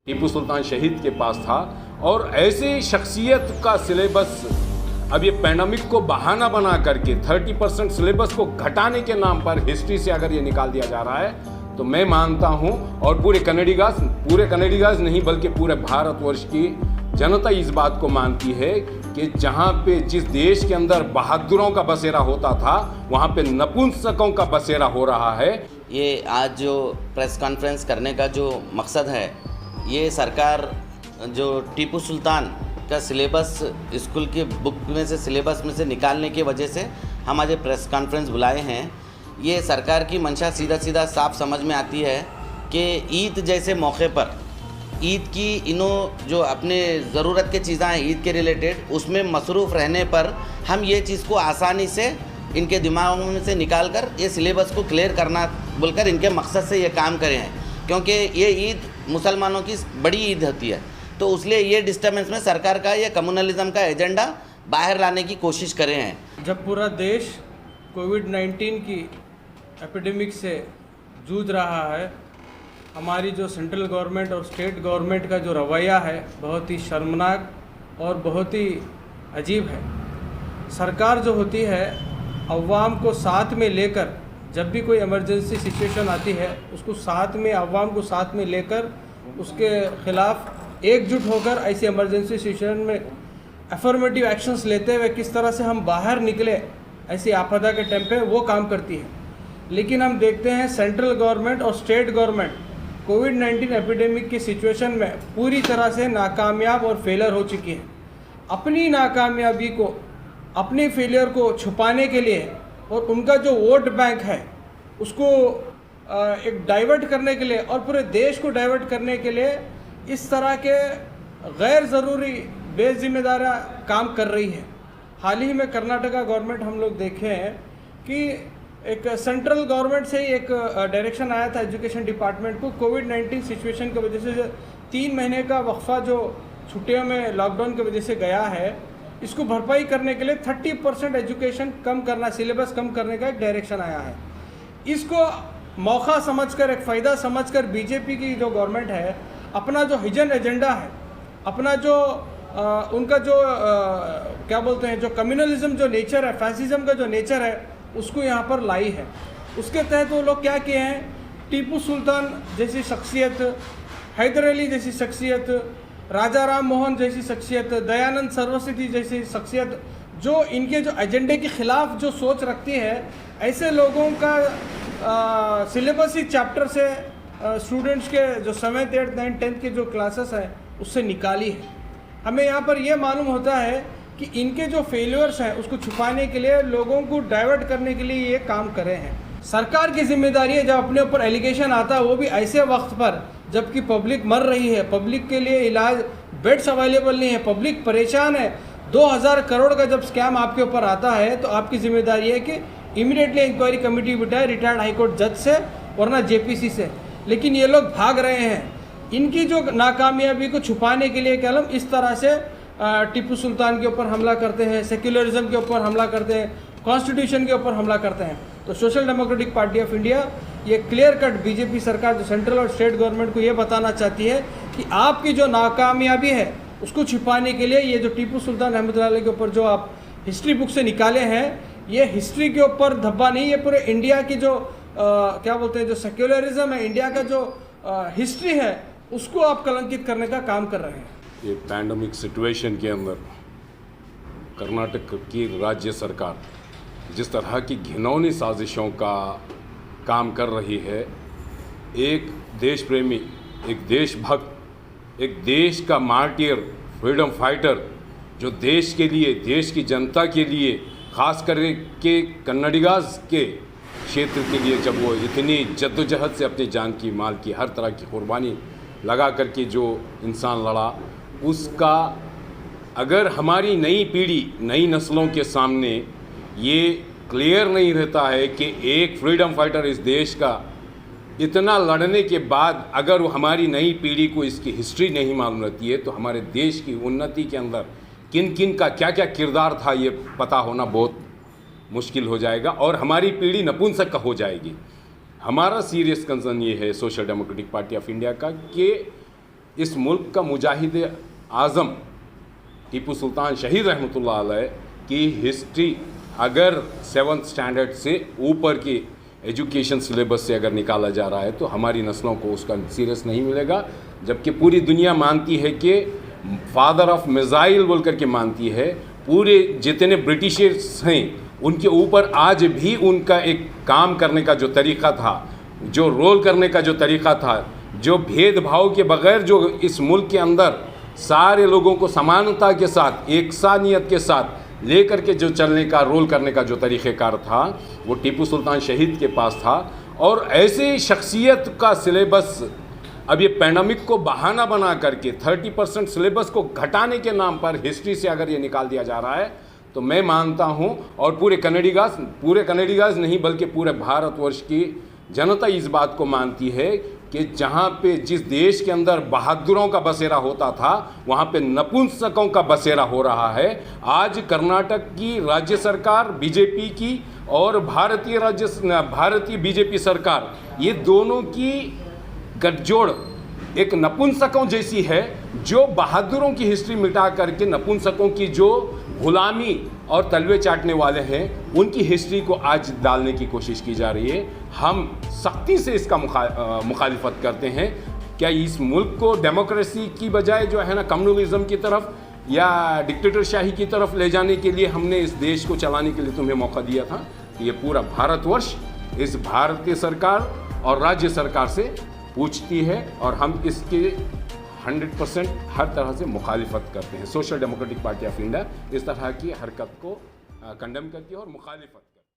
टीपू सुल्तान शहीद के पास था। और ऐसे शख्सियत का सिलेबस अब ये पैंडेमिक को बहाना बना करके 30% सिलेबस को घटाने के नाम पर हिस्ट्री से अगर ये निकाल दिया जा रहा है तो मैं मानता हूँ, और पूरे कनेडिगाज नहीं बल्कि पूरे भारतवर्ष की जनता इस बात को मानती है कि जहाँ पे जिस देश के अंदर बहादुरों का बसेरा होता था वहाँ पे नपुंसकों का बसेरा हो रहा है। ये आज जो प्रेस कॉन्फ्रेंस करने का जो मकसद है, ये सरकार जो टीपू सुल्तान का सिलेबस स्कूल की बुक में से सिलेबस में से निकालने की वजह से हम आज प्रेस कॉन्फ्रेंस बुलाए हैं। ये सरकार की मंशा सीधा साफ समझ में आती है कि ईद जैसे मौके पर ईद की इन्हों जो अपने ज़रूरत के चीज़ें हैं ईद के रिलेटेड, उसमें मसरूफ़ रहने पर हम ये चीज़ को आसानी से इनके दिमागों में से निकाल कर ये सिलेबस को क्लियर करना बोलकर इनके मकसद से ये काम करे हैं, क्योंकि ये ईद मुसलमानों की बड़ी ईद होती है। तो इसलिए ये डिस्टर्बेंस में सरकार का ये कम्युनलिज्म का एजेंडा बाहर लाने की कोशिश करे हैं। जब पूरा देश कोविड-19 की एपिडेमिक से जूझ रहा है, हमारी जो सेंट्रल गवर्नमेंट और स्टेट गवर्नमेंट का जो रवैया है बहुत ही शर्मनाक और बहुत ही अजीब है। सरकार जो होती है अवाम को साथ में लेकर, जब भी कोई इमरजेंसी सिचुएशन आती है उसको साथ में, अवाम को साथ में लेकर उसके ख़िलाफ़ एकजुट होकर ऐसी इमरजेंसी सिचुएशन में अफर्मेटिव एक्शंस लेते हुए किस तरह से हम बाहर निकले ऐसी आपदा के टाइम पे वो काम करती है। लेकिन हम देखते हैं सेंट्रल गवर्नमेंट और स्टेट गवर्नमेंट कोविड-19 एपिडेमिक की सिचुएशन में पूरी तरह से नाकामयाब और फेलियर हो चुकी है। अपनी नाकामयाबी को, अपने फेलियर को छुपाने के लिए और उनका जो वोट बैंक है उसको एक डाइवर्ट करने के लिए और पूरे देश को डाइवर्ट करने के लिए इस तरह के गैर ज़रूरी बेजिम्मेदार काम कर रही है। हाल ही में कर्नाटका गवर्नमेंट हम लोग देखे हैं कि एक सेंट्रल गवर्नमेंट से ही एक डायरेक्शन आया था एजुकेशन डिपार्टमेंट को, कोविड-19 सिचुएशन की वजह से 3 महीने का वक्फा जो छुट्टियों में लॉकडाउन की वजह से गया है, इसको भरपाई करने के लिए 30% एजुकेशन कम करना, सिलेबस कम करने का एक डायरेक्शन आया है। इसको मौका समझकर, एक फ़ायदा समझकर बीजेपी की जो गवर्नमेंट है अपना जो हिडन एजेंडा है, अपना जो उनका जो क्या बोलते हैं, जो कम्युनलिज्म जो नेचर है, फैसिज्म का जो नेचर है उसको यहाँ पर लाई है। उसके तहत वो लोग क्या किए हैं, टीपू सुल्तान जैसी शख्सियत, हैदर अली जैसी शख्सियत, राजा राम मोहन जैसी शख्सियत, दयानंद सरस्वती जैसी शख्सियत, जो इनके जो एजेंडे के ख़िलाफ़ जो सोच रखती है, ऐसे लोगों का सिलेबस ही चैप्टर से स्टूडेंट्स के जो 7th 8th 9th 10th के जो क्लासेस हैं उससे निकाली है। हमें यहाँ पर यह मालूम होता है कि इनके जो फेलियर्स हैं उसको छुपाने के लिए, लोगों को डाइवर्ट करने के लिए ये काम करे हैं। सरकार की जिम्मेदारी है जब अपने ऊपर एलिगेशन आता है वो भी ऐसे वक्त पर जबकि पब्लिक मर रही है, पब्लिक के लिए इलाज बेड्स अवेलेबल नहीं है, पब्लिक परेशान है। 2000 करोड़ का जब स्कैम आपके ऊपर आता है तो आपकी जिम्मेदारी है कि इमीडिएटली इंक्वायरी कमेटी बिठाए रिटायर्ड हाईकोर्ट जज से वरना जेपीसी से। लेकिन ये लोग भाग रहे हैं। इनकी जो नाकामयाबी को छुपाने के लिए कलम इस तरह से टीपू सुल्तान के ऊपर हमला करते हैं, सेक्युलरिज्म के ऊपर हमला करते हैं, कॉन्स्टिट्यूशन के ऊपर हमला करते हैं। तो social democratic party of India ये क्लियर कट बीजेपी सरकार जो सेंट्रल और स्टेट गवर्नमेंट को ये बताना चाहती है कि आपकी जो नाकामयाबी है उसको छिपाने के लिए ये जो टीपू सुल्तान रहमतुल्लाह के ऊपर जो आप हिस्ट्री बुक से निकाले हैं, ये हिस्ट्री के ऊपर धब्बा नहीं, ये पूरे इंडिया की जो क्या बोलते हैं, जो सेक्युलरिज्म है, इंडिया का जो हिस्ट्री है उसको आप कलंकित करने का काम कर रहे हैं। ये पैंडेमिक सिचुएशन के अंदर कर्नाटक की राज्य सरकार जिस तरह की घिनौनी साजिशों का काम कर रही है, एक देश प्रेमी, एक देशभक्त, एक देश का मार्टियर, फ्रीडम फाइटर जो देश के लिए, देश की जनता के लिए, ख़ास करके कन्नडिगाज के क्षेत्र के लिए जब वो इतनी जद्दोजहद से अपनी जान की, माल की, हर तरह की कुर्बानी लगा करके जो इंसान लड़ा, उसका अगर हमारी नई पीढ़ी, नई नस्लों के सामने ये क्लियर नहीं रहता है कि एक फ्रीडम फाइटर इस देश का इतना लड़ने के बाद अगर वो हमारी नई पीढ़ी को इसकी हिस्ट्री नहीं मालूम रहती है तो हमारे देश की उन्नति के अंदर किन किन का क्या क्या किरदार था ये पता होना बहुत मुश्किल हो जाएगा और हमारी पीढ़ी नपुंसक हो जाएगी। हमारा सीरियस कंसर्न ये है social democratic party of India का कि इस मुल्क का मुजाहिद आज़म टीपू सुल्तान शहीद रहमतुल्लाह अलैह की हिस्ट्री अगर 7th स्टैंडर्ड से ऊपर की एजुकेशन सिलेबस से अगर निकाला जा रहा है तो हमारी नस्लों को उसका सीरियस नहीं मिलेगा। जबकि पूरी दुनिया मानती है कि फादर ऑफ मिसाइल बोल करके मानती है, पूरे जितने ब्रिटिशर्स हैं उनके ऊपर आज भी उनका एक काम करने का जो तरीक़ा था, जो रोल करने का जो तरीक़ा था, जो भेदभाव के बग़ैर जो इस मुल्क के अंदर सारे लोगों को समानता के साथ, एकसानियत के साथ लेकर के जो चलने का, रोल करने का जो तरीक़ेकार था, वो टीपू सुल्तान शहीद के पास था। और ऐसे शख्सियत का सिलेबस अब ये पैंडमिक को बहाना बना करके 30% सिलेबस को घटाने के नाम पर हिस्ट्री से अगर ये निकाल दिया जा रहा है तो मैं मानता हूँ, और पूरे कनेडिगाज नहीं बल्कि पूरे भारतवर्ष की जनता इस बात को मानती है कि जहाँ पे जिस देश के अंदर बहादुरों का बसेरा होता था वहाँ पे नपुंसकों का बसेरा हो रहा है। आज कर्नाटक की राज्य सरकार बीजेपी की और भारतीय बीजेपी सरकार, ये दोनों की गठजोड़ एक नपुंसकों जैसी है, जो बहादुरों की हिस्ट्री मिटा करके नपुंसकों की जो गुलामी और तलवे चाटने वाले हैं उनकी हिस्ट्री को आज डालने की कोशिश की जा रही है। हम सख्ती से इसका मुखालिफत करते हैं। क्या इस मुल्क को डेमोक्रेसी की बजाय जो है ना कम्युनलिज्म की तरफ या डिक्टेटरशाही की तरफ ले जाने के लिए हमने इस देश को चलाने के लिए तुम्हें मौका दिया था? ये पूरा भारतवर्ष इस भारतीय सरकार और राज्य सरकार से पूछती है और हम इसके 100% हर तरह से मुखालिफत करते हैं। Social democratic party of India इस तरह की हरकत को कंडेम करती है और मुखालिफत